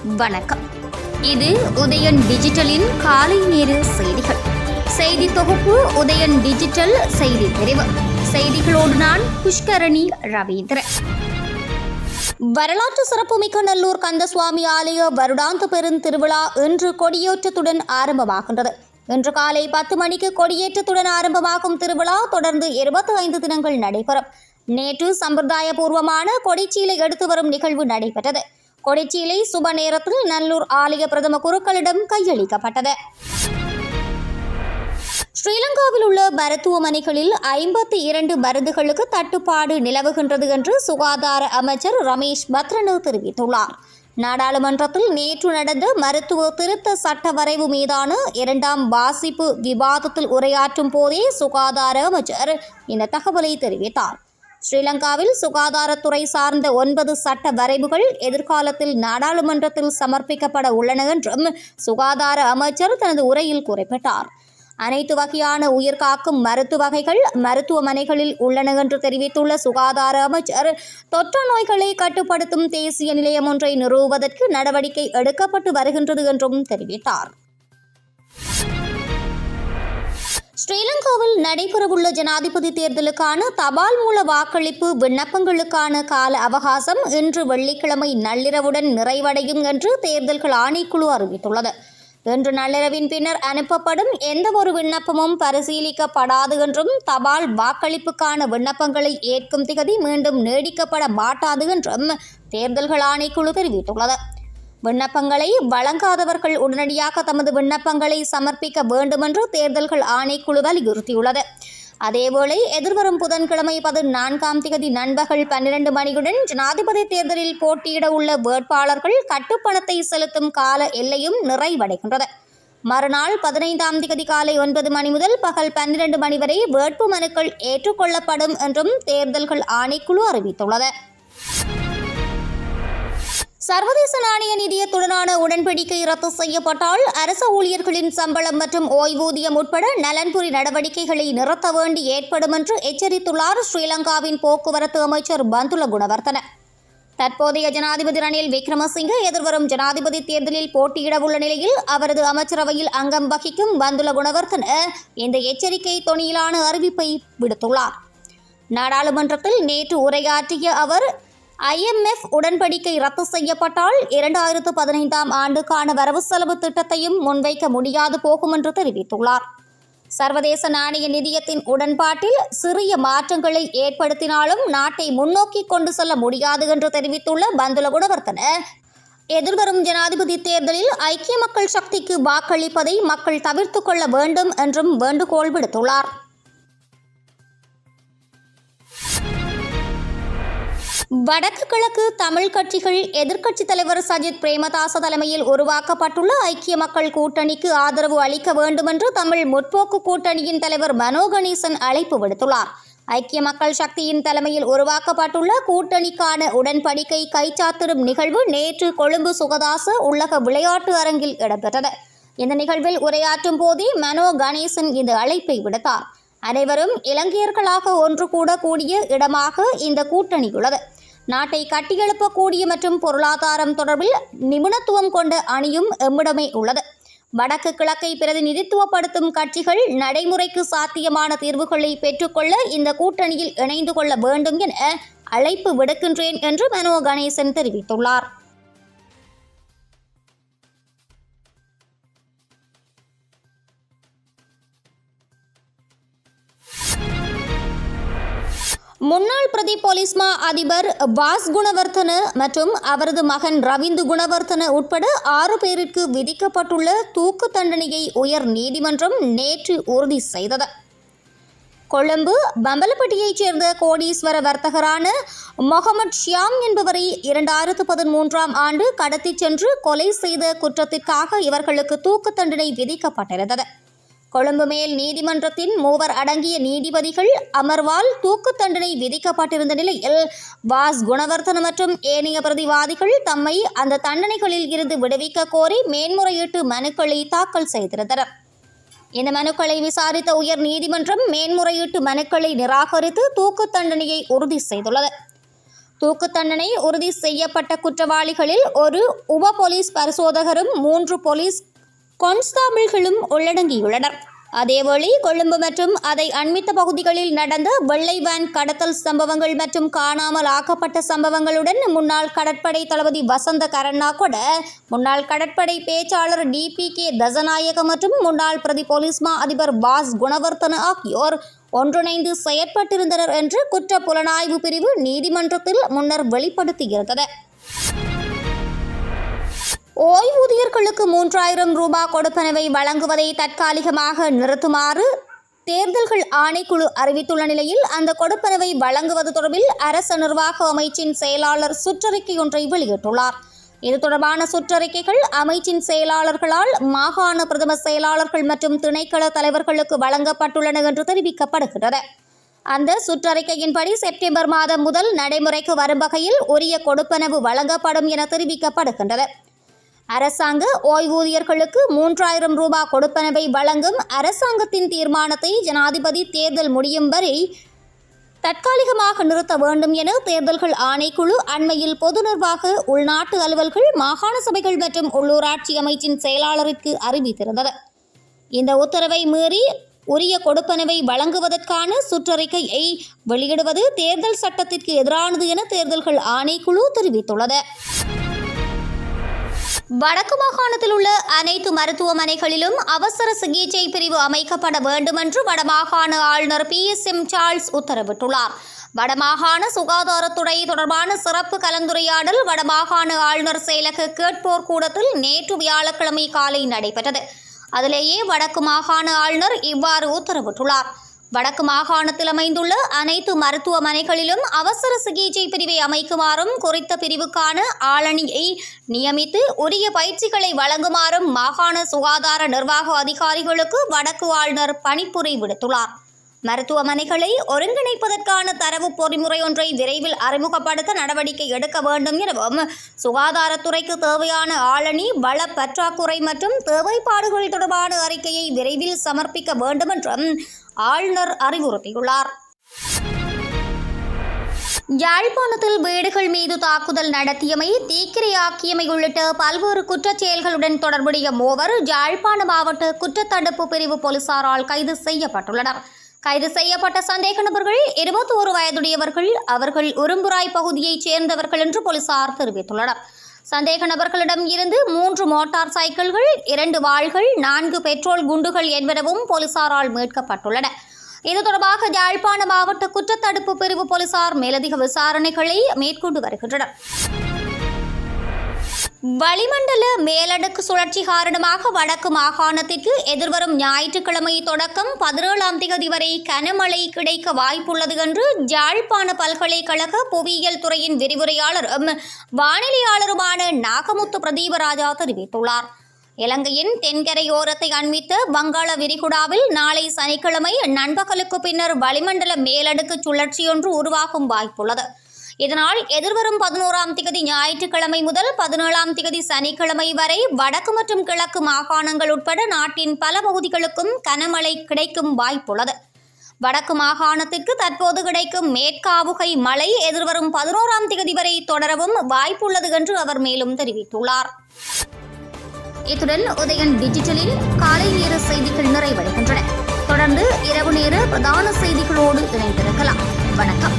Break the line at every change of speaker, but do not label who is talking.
வணக்கம். இது உதயன் டிஜிட்டலின் காலை நேர செய்திகள். செய்தி தொகுப்பு உதயன் டிஜிட்டல் செய்தி பிரிவு. செய்திகளோடு நான் புஷ்கரணி ரவீந்திரன். வரலாற்று சிறப்புமிக்க நல்லூர் கந்தசுவாமி ஆலய வருடாந்த பெருந்திருவிழா இன்று கொடியேற்றத்துடன் ஆரம்பமாகின்றது. இன்று காலை 10 மணிக்கு கொடியேற்றத்துடன் ஆரம்பமாகும் திருவிழா தொடர்ந்து 25 தினங்கள் நடைபெறும். நேற்று சம்பிரதாயபூர்வமான கொடிச்சீலை எடுத்து வரும் நிகழ்வு நடைபெற்றது. கொடிச்சீலை சுப நேரத்தில் நல்லூர் ஆலய பிரதம குருக்களிடம் கையளிக்கப்பட்டது. ஸ்ரீலங்காவில் உள்ள மருத்துவமனைகளில் 52 மருந்துகளுக்கு தட்டுப்பாடு நிலவுகின்றது என்று சுகாதார அமைச்சர் ரமேஷ் பத்ரன தெரிவித்துள்ளார். நாடாளுமன்றத்தில் நேற்று நடந்த மருத்துவ திருத்த சட்ட வரைவு மீதான 2ஆம் வாசிப்பு விவாதத்தில் உரையாற்றும் போதே சுகாதார அமைச்சர் இந்த தகவலை தெரிவித்தார். ஸ்ரீலங்காவில் சுகாதாரத்துறை சார்ந்த 9 சட்ட வரைவுகள் எதிர்காலத்தில் நாடாளுமன்றத்தில் சமர்ப்பிக்கப்பட உள்ளன என்றும் சுகாதார அமைச்சர் தனது உரையில் குறிப்பிட்டார். அனைத்து வகையான உயிர்காக்கும் மருத்துவ வகைகள் மருத்துவமனைகளில் உள்ளன என்று தெரிவித்துள்ள சுகாதார அமைச்சர், தொற்று நோய்களை கட்டுப்படுத்தும் தேசிய நிலையம் ஒன்றை நிறுவுவதற்கு நடவடிக்கை எடுக்கப்பட்டு வருகின்றது என்றும் தெரிவித்தார். ஸ்ரீலங்காவில் நடைபெறவுள்ள ஜனாதிபதி தேர்தலுக்கான தபால் மூல வாக்களிப்பு விண்ணப்பங்களுக்கான கால அவகாசம் இன்று வெள்ளிக்கிழமை நள்ளிரவுடன் நிறைவடையும் என்று தேர்தல்கள் ஆணைக்குழு அறிவித்துள்ளது. இன்று நள்ளிரவின் பின்னர் அனுப்பப்படும் எந்தவொரு விண்ணப்பமும் பரிசீலிக்கப்படாது என்றும் தபால் வாக்களிப்புக்கான விண்ணப்பங்களை ஏற்கும் திகதி மீண்டும் நீடிக்கப்பட மாட்டாது என்றும் தேர்தல்கள் ஆணைக்குழு தெரிவித்துள்ளது. விண்ணப்பங்களை வழங்காதவர்கள் உடனடியாக தமது விண்ணப்பங்களை சமர்ப்பிக்க வேண்டுமென்று தேர்தல்கள் ஆணைக்குழு வலியுறுத்தியுள்ளது. அதேவேளை எதிர்வரும் புதன்கிழமை 14ஆம் திகதி நண்பகல் 12 மணியுடன் ஜனாதிபதி தேர்தலில் போட்டியிட உள்ள வேட்பாளர்கள் கட்டுப்பணத்தை செலுத்தும் கால எல்லையும் நிறைவடைகின்றது. மறுநாள் 15ஆம் திகதி காலை 9 மணி முதல் பகல் 12 மணி வரை வேட்பு மனுக்கள் ஏற்றுக்கொள்ளப்படும் என்றும் தேர்தல்கள் ஆணைக்குழு அறிவித்துள்ளது. சர்வதேச நாணய நிதியத்துடனான உடன்படிக்கை ரத்து செய்யப்பட்டால் அரசு ஊழியர்களின் சம்பளம் மற்றும் ஓய்வூதியம் உட்பட நலன்புரி நடவடிக்கைகளை நிறுத்த வேண்டி ஏற்படும் என்று எச்சரித்துள்ளார் ஸ்ரீலங்காவின் போக்குவரத்து அமைச்சர் பந்துல குணவர்த்தன. தற்போதைய ஜனாதிபதி ரணில் விக்ரமசிங்கே எதிர்வரும் ஜனாதிபதி தேர்தலில் போட்டியிடவுள்ள நிலையில் அவரது அமைச்சரவையில் அங்கம் வகிக்கும் பந்துல குணவர்த்தன இந்த எச்சரிக்கை தொனியிலான அறிவிப்பை விடுத்துள்ளார். நாடாளுமன்றத்தில் நேற்று உரையாற்றிய அவர், IMF உடன்படிக்கை ரத்து செய்யப்பட்டால் 2015ஆம் ஆண்டுக்கான வரவு செலவு திட்டத்தையும் முன்வைக்க முடியாது போகும் என்று தெரிவித்துள்ளார். சர்வதேச நாணய நிதியத்தின் உடன்பாட்டில் சிறிய மாற்றங்களை ஏற்படுத்தினாலும் நாட்டை முன்னோக்கி கொண்டு செல்ல முடியாது என்று தெரிவித்துள்ள பந்துல குணவர்த்தன, எதிர்வரும் ஜனாதிபதி தேர்தலில் ஐக்கிய மக்கள் சக்திக்கு வாக்களிப்பதை மக்கள் தவிர்த்து கொள்ள வேண்டும் என்றும் வேண்டுகோள் விடுத்துள்ளார். வடக்கு கிழக்கு தமிழ் கட்சிகள் எதிர்க்கட்சித் தலைவர் சஜித் பிரேமதாச தலைமையில் உருவாக்கப்பட்டுள்ள ஐக்கிய மக்கள் கூட்டணிக்கு ஆதரவு அளிக்க வேண்டும் என்று தமிழ் முற்போக்கு கூட்டணியின் தலைவர் மனோ கணேசன் அழைப்பு விடுத்துள்ளார். ஐக்கிய மக்கள் சக்தியின் தலைமையில் உருவாக்கப்பட்டுள்ள கூட்டணிக்கான உடன்படிக்கை கைச்சாத்திடும் நிகழ்வு நேற்று கொழும்பு சுகதாச உள்ளக விளையாட்டு அரங்கில் இடம்பெற்றது. இந்த நிகழ்வில் உரையாற்றும் போதே மனோ கணேசன் இந்த அழைப்பை விடுத்தார். அனைவரும் இலங்கையர்களாக ஒன்று கூடிய இடமாக இந்த கூட்டணி உள்ளது. நாட்டை கட்டியெழுப்பக்கூடிய மற்றும் பொருளாதாரம் தொடர்பில் நிபுணத்துவம் கொண்ட அணியும் எம்மிடமே உள்ளது. வடக்கு கிழக்கை பிரதிநிதித்துவப்படுத்தும் கட்சிகள் நடைமுறைக்கு சாத்தியமான தீர்வுகளை பெற்றுக்கொள்ள இந்த கூட்டணியில் இணைந்து கொள்ள வேண்டும் என அழைப்பு விடுக்கின்றேன் என்று மனோ கணேசன் தெரிவித்துள்ளார். முன்னாள் பிரதி போலீஸ் மா அதிபர் வாஸ் குணவர்த்தன மற்றும் அவரது மகன் ரவிந்து குணவர்த்தன உட்பட 6 பேருக்கு விதிக்கப்பட்டுள்ள தூக்கு தண்டனையை உயர் நீதிமன்றம் நேற்று உறுதி செய்தது. கொழும்பு பம்பலப்பட்டியைச் சேர்ந்த கோடீஸ்வர வர்த்தகரான மொஹமட் ஷியாம் என்பவரை 2013ஆம் ஆண்டு கடத்திச் சென்று கொலை செய்த குற்றத்திற்காக இவர்களுக்கு தூக்கு தண்டனை விதிக்கப்பட்டிருந்தது. கொழும்பு மேல் நீதிமன்றத்தின் 3 அடங்கிய நீதிபதிகள் அமர்வால் தூக்கு தண்டனை விதிக்கப்பட்டிருந்த நிலையில் வாஸ் குணவர்த்தன மற்றும் ஏனைய பிரதிவாதிகள் தம்மை அந்த தண்டனைகளில் இருந்து விடுவிக்க கோரி மேன்முறையீட்டு மனுக்களை தாக்கல் செய்திருந்தனர். இந்த மனுக்களை விசாரித்த உயர் நீதிமன்றம் மேன்முறையீட்டு மனுக்களை நிராகரித்து தூக்கு தண்டனையை உறுதி செய்துள்ளது. தூக்கு தண்டனை உறுதி செய்யப்பட்ட குற்றவாளிகளில் ஒரு உப போலீஸ் பரிசோதகரும் 3 போலீஸ் கான்ஸ்டாபிள்களும் உள்ளடங்கியுள்ளனர். அதேவேளை கொழும்பு மற்றும் அதை அண்மித்த பகுதிகளில் நடந்த வெள்ளை வேன் கடத்தல் சம்பவங்கள் மற்றும் காணாமல் ஆக்கப்பட்ட சம்பவங்களுடன் முன்னாள் கடற்படை தளபதி வசந்த கரண்ணாகொட, முன்னாள் கடற்படை பேச்சாளர் DPK தசநாயக மற்றும் முன்னாள் பிரதி போலீஸ் மா அதிபர் பாஸ் குணவர்த்தன ஆகியோர் ஒன்றிணைந்து செயற்பட்டிருந்தனர் என்று குற்ற புலனாய்வு பிரிவு நீதிமன்றத்தில் முன்னர் வெளிப்படுத்தியிருந்தது. ஓய்வூதியர்களுக்கு 3000 ரூபாய் கொடுப்பனவை வழங்குவதை தற்காலிகமாக நிறுத்துமாறு தேர்தல்கள் ஆணைக்குழு அறிவித்துள்ள நிலையில் அந்த கொடுப்பனவை வழங்குவது தொடர்பில் அரச நிர்வாக அமைச்சின் செயலாளர் சுற்றறிக்கை ஒன்றை வெளியிட்டுள்ளார். இது தொடர்பான சுற்றறிக்கைகள் அமைச்சின் செயலாளர்களால் மாகாண பிரதம செயலாளர்கள் மற்றும் திணைக்கள தலைவர்களுக்கு வழங்கப்பட்டுள்ளன என்று தெரிவிக்கப்படுகிறது. அந்த சுற்றறிக்கையின்படி செப்டம்பர் மாதம் முதல் நடைமுறைக்கு வரும் வகையில் உரிய கொடுப்பனவு வழங்கப்படும் என தெரிவிக்கப்படுகின்றது. அரசாங்க ஓய்வூதியர்களுக்கு 3000 ரூபாய் கொடுப்பனவை வழங்கும் அரசாங்கத்தின் தீர்மானத்தை ஜனாதிபதி தேர்தல் முடியும் வரை தற்காலிகமாக நிறுத்த வேண்டும் என தேர்தல்கள் ஆணைக்குழு அண்மையில் பொது நிர்வாக, உள்நாட்டு அலுவல்கள், மாகாண சபைகள் மற்றும் உள்ளூராட்சி அமைச்சின் செயலாளருக்கு அறிவித்திருந்தது. இந்த உத்தரவை மீறி உரிய கொடுப்பனவை வழங்குவதற்கான சுற்றறிக்கையை வெளியிடுவது தேர்தல் சட்டத்திற்கு எதிரானது என தேர்தல்கள் ஆணைக்குழு தெரிவித்துள்ளது. வடக்கு மாகாணத்தில் உள்ள அனைத்து மருத்துவமனைகளிலும் அவசர சிகிச்சை பிரிவு அமைக்கப்பட வேண்டும் என்று வடமாகாண ஆளுநர் PSM சார்ல்ஸ் உத்தரவிட்டுள்ளார். வடமாகாண சுகாதாரத்துறை தொடர்பான சிறப்பு கலந்துரையாடல் வடமாகாண ஆளுநர் செயலக கேட்போர் கூடத்தில் நேற்று வியாழக்கிழமை காலை நடைபெற்றது. அதிலேயே வடக்கு மாகாண ஆளுநர் இவ்வாறு உத்தரவிட்டுள்ளார். வடக்கு மாகாணத்தில் அமைந்துள்ள அனைத்து மருத்துவமனைகளிலும் அவசர சிகிச்சை பிரிவை அமைக்குமாறும், குறித்த பிரிவுக்கான ஆளணியை நியமித்து உரிய பயிற்சிகளை வழங்குமாறும் மாகாண சுகாதார நிர்வாக அதிகாரிகளுக்கு வடக்கு ஆளுநர் பணிப்புரை விடுத்துள்ளார். மருத்துவமனைகளை ஒருங்கிணைப்பதற்கான தரவு பொறிமுறை ஒன்றை விரைவில் அறிமுகப்படுத்த நடவடிக்கை எடுக்க வேண்டும் எனவும், சுகாதாரத்துறைக்கு தேவையான ஆளணி, வள பற்றாக்குறை மற்றும் தேவைப்பாடுகள் தொடர்பான அறிக்கையை விரைவில் சமர்ப்பிக்க வேண்டும் என்றும் ஆளுநர் அறிவுறுத்தியுள்ளார். யாழ்ப்பாணத்தில் வீடுகள் மீது தாக்குதல் நடத்தியமை, தீக்கிரையாக்கியமை உள்ளிட்ட பல்வேறு குற்றச் செயல்களுடன் தொடர்புடைய மூவர் யாழ்ப்பாண மாவட்ட குற்றத்தடுப்பு பிரிவு போலீசாரால் கைது செய்யப்பட்டுள்ளனர். கைது செய்யப்பட்ட சந்தேக நபர்கள் 21 வயதுடையவர்கள். அவர்கள் உரும்புராய் பகுதியைச் சேர்ந்தவர்கள் என்று போலீசார் தெரிவித்துள்ளனர். சந்தேக நபர்களிடம் இருந்து 3 மோட்டார் சைக்கிள்கள், 2 வாள்கள், 4 பெட்ரோல் குண்டுகள் என்பனவும் போலீசாரால் மீட்கப்பட்டுள்ளன. இது தொடர்பாக யாழ்ப்பாண மாவட்ட குற்றத்தடுப்பு பிரிவு போலீசார் மேலதிக விசாரணைகளை மேற்கொண்டு வருகின்றனர். வளிமண்டல மேலடுக்கு சுழற்சி காரணமாக வடக்கு மாகாணத்திற்கு எதிர்வரும் ஞாயிற்றுக்கிழமை தொடக்கம் 17ஆம் தேதி வரை கனமழை கிடைக்க வாய்ப்புள்ளது என்று யாழ்ப்பாண பல்கலைக்கழக புவியியல் துறையின் விரிவுரையாளரும் வானிலையாளருமான நாகமுத்து பிரதீபராஜா தெரிவித்துள்ளார். இலங்கையின் தென்கரையோரத்தை அண்மித்த வங்காள விரிகுடாவில் நாளை சனிக்கிழமை நண்பகலுக்கு பின்னர் வளிமண்டல மேலடுக்கு சுழற்சியொன்று உருவாகும் வாய்ப்புள்ளது. இதனால் எதிர்வரும் 11ஆம் தேதி ஞாயிற்றுக்கிழமை முதல் 17ஆம் தேதி சனிக்கிழமை வரை வடக்கு மற்றும் கிழக்கு மாகாணங்கள் உட்பட நாட்டின் பல பகுதிகளுக்கும் கனமழை கிடைக்கும் வாய்ப்புள்ளது. வடக்கு மாகாணத்திற்கு தற்போது கிடைக்கும் மேற்காவுகை மழை எதிர்வரும் 11ஆம் தேதி வரை தொடரவும் வாய்ப்புள்ளது என்று அவர் மேலும் தெரிவித்துள்ளார். இத்துடன் உதயன் டிஜிட்டலில் காலை நேர செய்திகள் நிறைவடைகின்றன. தொடர்ந்து இரவு நேர பிரதான செய்திகளோடு இணைந்திருக்கலாம். வணக்கம்.